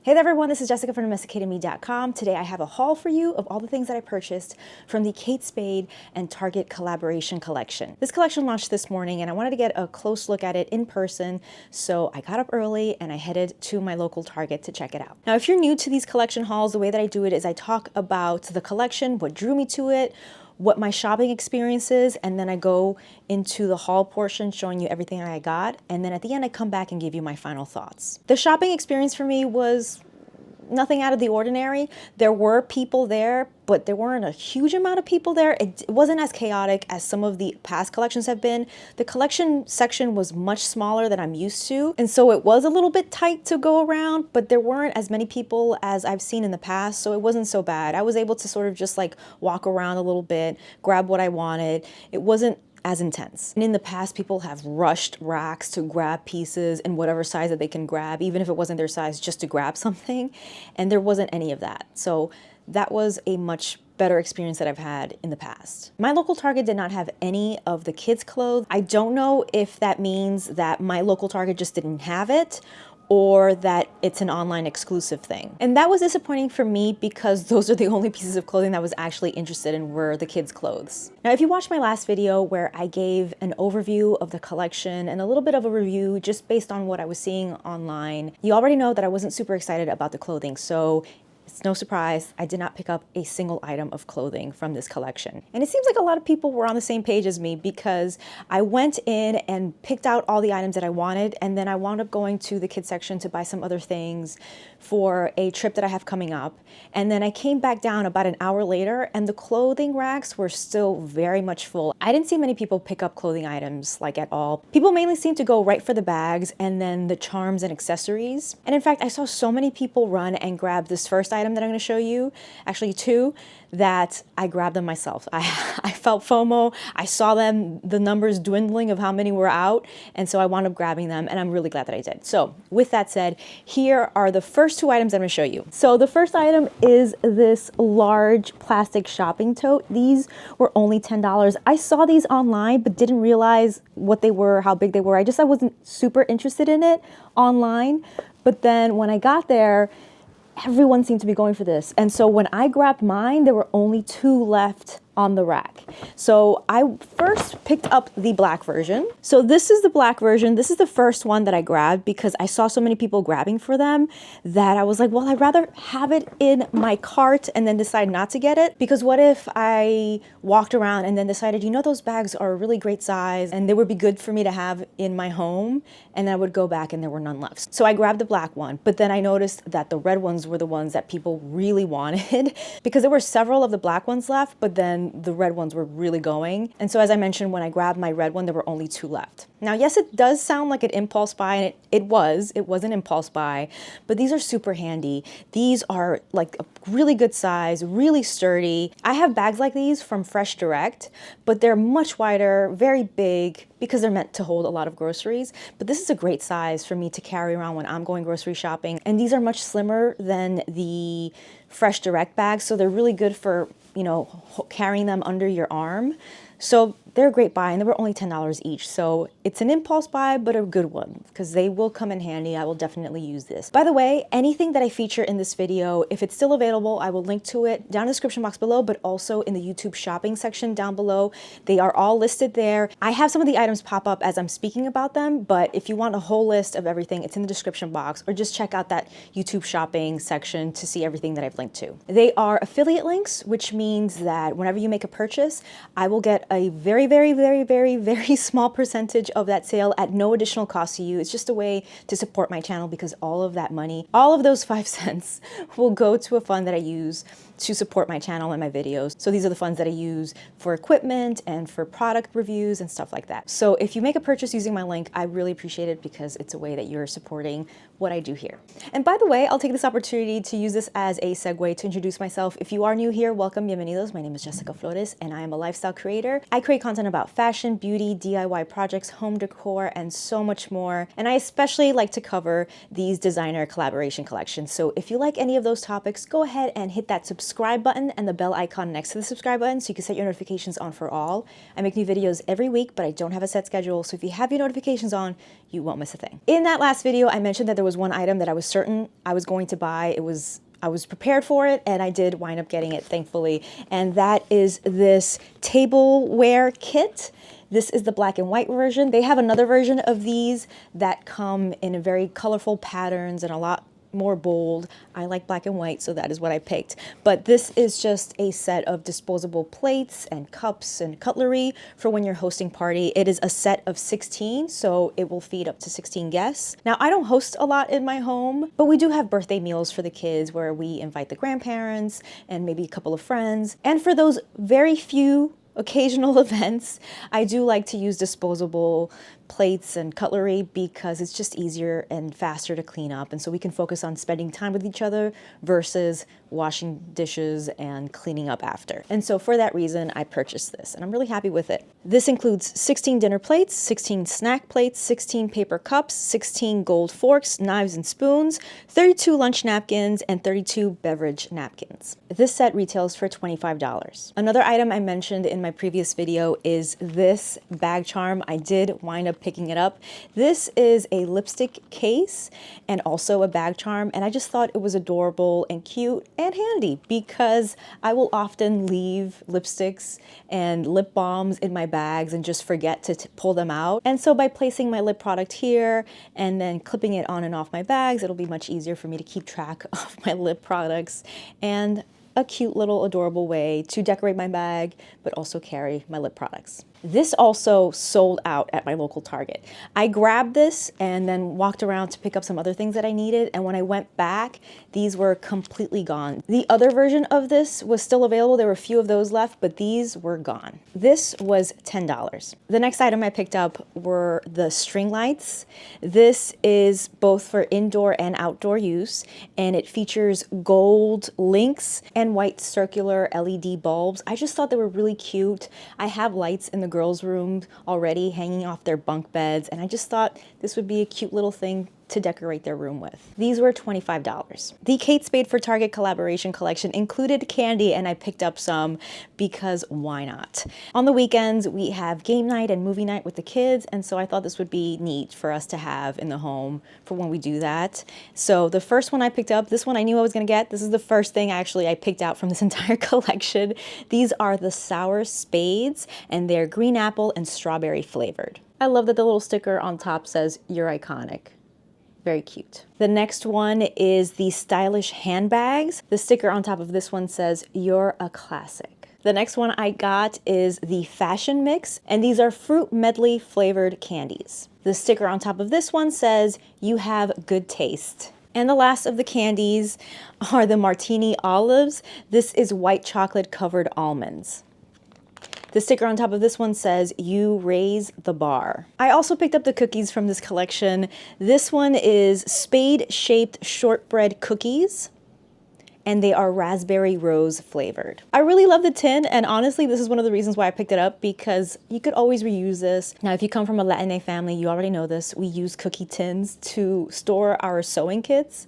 Hey there everyone, this is Jessica from DomesticatedMe.com. Today I have a haul for you of all the things that I purchased from the Kate Spade and Target collaboration collection. This collection launched this morning and I wanted to get a close look at it in person, so I got up early and I headed to my local Target to check it out. Now if you're new to these collection hauls, the way that I do it is I talk about the collection, what drew me to it, what my shopping experience is, and then I go into the haul portion showing you everything I got, and then at the end I come back and give you my final thoughts. The shopping experience for me was nothing out of the ordinary. There were people there, but there weren't a huge amount of people there. It wasn't as chaotic as some of the past collections have been. The collection section was much smaller than I'm used to, and so it was a little bit tight to go around, but there weren't as many people as I've seen in the past, so it wasn't so bad. I was able to sort of just like walk around a little bit, grab what I wanted. It wasn't as intense. And in the past, people have rushed racks to grab pieces in whatever size that they can grab, even if it wasn't their size, just to grab something. And there wasn't any of that. So that was a much better experience that I've had in the past. My local Target did not have any of the kids' clothes. I don't know if that means that my local Target just didn't have it, or that it's an online exclusive thing. And that was disappointing for me because those are the only pieces of clothing that I was actually interested in were the kids' clothes. Now, if you watched my last video where I gave an overview of the collection and a little bit of a review just based on what I was seeing online, you already know that I wasn't super excited about the clothing. So it's no surprise, I did not pick up a single item of clothing from this collection. And it seems like a lot of people were on the same page as me because I went in and picked out all the items that I wanted, and then I wound up going to the kids section to buy some other things for a trip that I have coming up. And then I came back down about an hour later and the clothing racks were still very much full. I didn't see many people pick up clothing items like at all. People mainly seemed to go right for the bags and then the charms and accessories. And in fact, I saw so many people run and grab this first item that I'm going to show you, actually two, that I grabbed them myself. I felt FOMO. I saw them, the numbers dwindling of how many were out, and so I wound up grabbing them, and I'm really glad that I did. So with that said, here are the first two items I'm going to show you. So the first item is this large plastic shopping tote. These were only $10. I saw these online but didn't realize what they were, how big they were. I wasn't super interested in it online, but then when I got there, everyone seemed to be going for this. And so when I grabbed mine, there were only two left on the rack. So I first picked up the black version. So this is the black version. This is the first one that I grabbed because I saw so many people grabbing for them that I was like, well, I'd rather have it in my cart and then decide not to get it, because what if I walked around and then decided, you know, those bags are a really great size and they would be good for me to have in my home, and then I would go back and there were none left. So I grabbed the black one, but then I noticed that the red ones were the ones that people really wanted because there were several of the black ones left, but then the red ones were really going. And so as I mentioned, when I grabbed my red one, there were only two left. Now, yes, it does sound like an impulse buy, and it was an impulse buy, but these are super handy. These are like a really good size, really sturdy. I have bags like these from Fresh Direct, but they're much wider, very big, because they're meant to hold a lot of groceries. But this is a great size for me to carry around when I'm going grocery shopping. And these are much slimmer than the Fresh Direct bags, so they're really good for, you know, carrying them under your arm. So they're a great buy, and they were only $10 each. So it's an impulse buy, but a good one, because they will come in handy. I will definitely use this. By the way, anything that I feature in this video, if it's still available, I will link to it down in the description box below, but also in the YouTube shopping section down below. They are all listed there. I have some of the items pop up as I'm speaking about them, but if you want a whole list of everything, it's in the description box, or just check out that YouTube shopping section to see everything that I've linked to. They are affiliate links, which means that whenever you make a purchase, I will get a very small percentage of that sale at no additional cost to you. It's just a way to support my channel, because all of that money, all of those 5 cents will go to a fund that I use to support my channel and my videos. So these are the funds that I use for equipment and for product reviews and stuff like that. So if you make a purchase using my link, I really appreciate it, because it's a way that you're supporting what I do here. And by the way, I'll take this opportunity to use this as a segue to introduce myself. If you are new here, welcome, bienvenidos. My name is Jessica Flores, and I am a lifestyle creator. I create content about fashion, beauty, DIY projects, home decor, and so much more. And I especially like to cover these designer collaboration collections. So if you like any of those topics, go ahead and hit that subscribe subscribe button and the bell icon next to the subscribe button so you can set your notifications on for all. I make new videos every week, but I don't have a set schedule, so if you have your notifications on, you won't miss a thing. In that last video, I mentioned that there was one item that I was certain I was going to buy. I was prepared for it, and I did wind up getting it, thankfully, and that is this tableware kit. This is the black and white version. They have another version of these that come in very colorful patterns and a lot more bold. I like black and white, so that is what I picked. But this is just a set of disposable plates and cups and cutlery for when you're hosting party. It is a set of 16, so it will feed up to 16 guests. Now, I don't host a lot in my home, but we do have birthday meals for the kids where we invite the grandparents and maybe a couple of friends. And for those very few occasional events, I do like to use disposable plates and cutlery because it's just easier and faster to clean up, and so we can focus on spending time with each other versus washing dishes and cleaning up after. And so for that reason, I purchased this, and I'm really happy with it. This includes 16 dinner plates, 16 snack plates, 16 paper cups, 16 gold forks, knives and spoons, 32 lunch napkins, and 32 beverage napkins. This set retails for $25. Another item I mentioned in my previous video is this bag charm. I did wind up picking it up. This is a lipstick case and also a bag charm, and I just thought it was adorable and cute and handy because I will often leave lipsticks and lip balms in my bags and just forget to pull them out. And so by placing my lip product here and then clipping it on and off my bags, it'll be much easier for me to keep track of my lip products, and a cute little adorable way to decorate my bag, but also carry my lip products. This also sold out at my local Target. I grabbed this and then walked around to pick up some other things that I needed, and when I went back, these were completely gone. The other version of this was still available. There were a few of those left, but these were gone. This was $10. The next item I picked up were the string lights. This is both for indoor and outdoor use, and it features gold links and white circular LED bulbs. I just thought they were really cute. I have lights in the girls' room already hanging off their bunk beds, and I just thought this would be a cute little thing to decorate their room with. These were $25. The Kate Spade for Target collaboration collection included candy, and I picked up some because why not? On the weekends, we have game night and movie night with the kids, and so I thought this would be neat for us to have in the home for when we do that. So the first one I picked up, this one I knew I was gonna get. This is the first thing actually I picked out from this entire collection. These are the sour spades, and they're green apple and strawberry flavored. I love that the little sticker on top says, "You're iconic." Very cute. The next one is the stylish handbags. The sticker on top of this one says, "You're a classic." The next one I got is the Fashion Mix, and these are fruit medley flavored candies. The sticker on top of this one says, "You have good taste." And the last of the candies are the Martini Olives. This is white chocolate covered almonds. The sticker on top of this one says, "You raise the bar." I also picked up the cookies from this collection. This one is spade-shaped shortbread cookies, and they are raspberry rose flavored. I really love the tin, and honestly, this is one of the reasons why I picked it up, because you could always reuse this. Now, if you come from a Latina family, you already know this. We use cookie tins to store our sewing kits.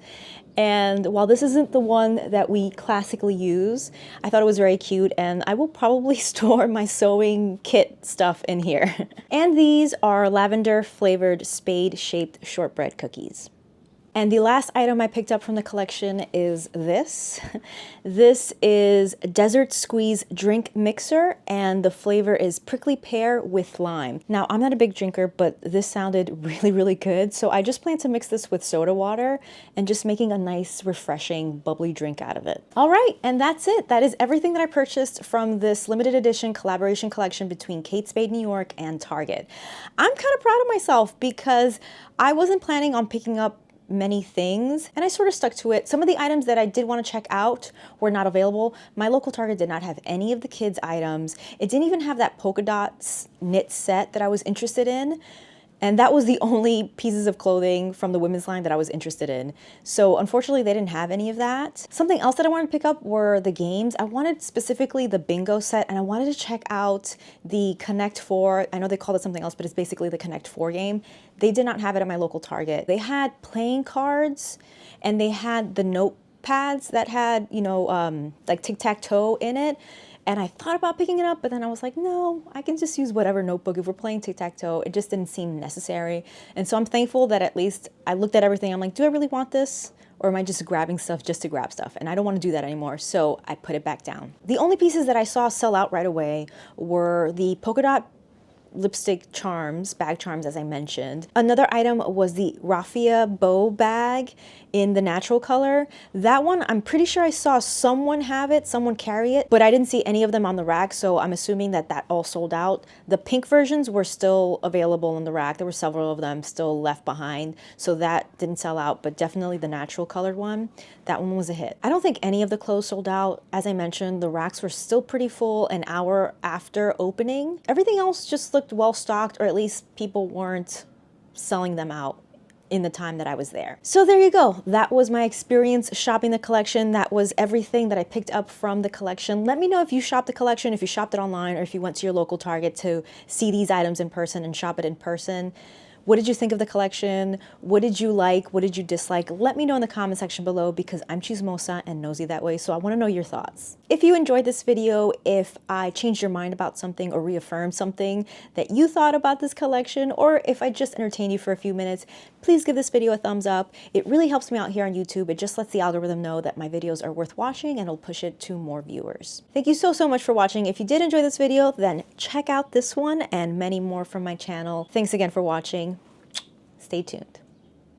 And while this isn't the one that we classically use, I thought it was very cute, and I will probably store my sewing kit stuff in here. And these are lavender flavored spade-shaped shortbread cookies. And the last item I picked up from the collection is this. This is Desert Squeeze Drink Mixer, and the flavor is prickly pear with lime. Now, I'm not a big drinker, but this sounded really, really good. So I just plan to mix this with soda water and just making a nice, refreshing, bubbly drink out of it. All right, and that's it. That is everything that I purchased from this limited edition collaboration collection between Kate Spade New York and Target. I'm kind of proud of myself because I wasn't planning on picking up many things, and I sort of stuck to it. Some of the items that I did want to check out were not available. My local Target did not have any of the kids' items. It didn't even have that polka dots knit set that I was interested in. And that was the only pieces of clothing from the women's line that I was interested in. So unfortunately, they didn't have any of that. Something else that I wanted to pick up were the games. I wanted specifically the bingo set, and I wanted to check out the Connect 4. I know they called it something else, but it's basically the Connect 4 game. They did not have it at my local Target. They had playing cards, and they had the pads that had, you know, like tic-tac-toe in it. And I thought about picking it up, but then I was like, no, I can just use whatever notebook. If we're playing tic-tac-toe, it just didn't seem necessary. And so I'm thankful that at least I looked at everything. I'm like, do I really want this? Or am I just grabbing stuff just to grab stuff? And I don't want to do that anymore, so I put it back down. The only pieces that I saw sell out right away were the polka dot lipstick charms, bag charms, as I mentioned. Another item was the raffia bow bag in the natural color. That one, I'm pretty sure I saw someone have it, someone carry it, but I didn't see any of them on the rack, so I'm assuming that that all sold out. The pink versions were still available in the rack. There were several of them still left behind, so that didn't sell out, but definitely the natural colored one, that one was a hit. I don't think any of the clothes sold out. As I mentioned, the racks were still pretty full an hour after opening. Everything else just looked well stocked, or at least people weren't selling them out in the time that I was there. So there you go. That was my experience shopping the collection. That was everything that I picked up from the collection. Let me know if you shopped the collection, if you shopped it online, or if you went to your local Target to see these items in person and shop it in person. What did you think of the collection? What did you like? What did you dislike? Let me know in the comment section below, because I'm chismosa and nosy that way, so I want to know your thoughts. If you enjoyed this video, if I changed your mind about something or reaffirmed something that you thought about this collection, or if I just entertained you for a few minutes, please give this video a thumbs up. It really helps me out here on YouTube. It just lets the algorithm know that my videos are worth watching, and it'll push it to more viewers. Thank you so much for watching. If you did enjoy this video, then check out this one and many more from my channel. Thanks again for watching. Stay tuned.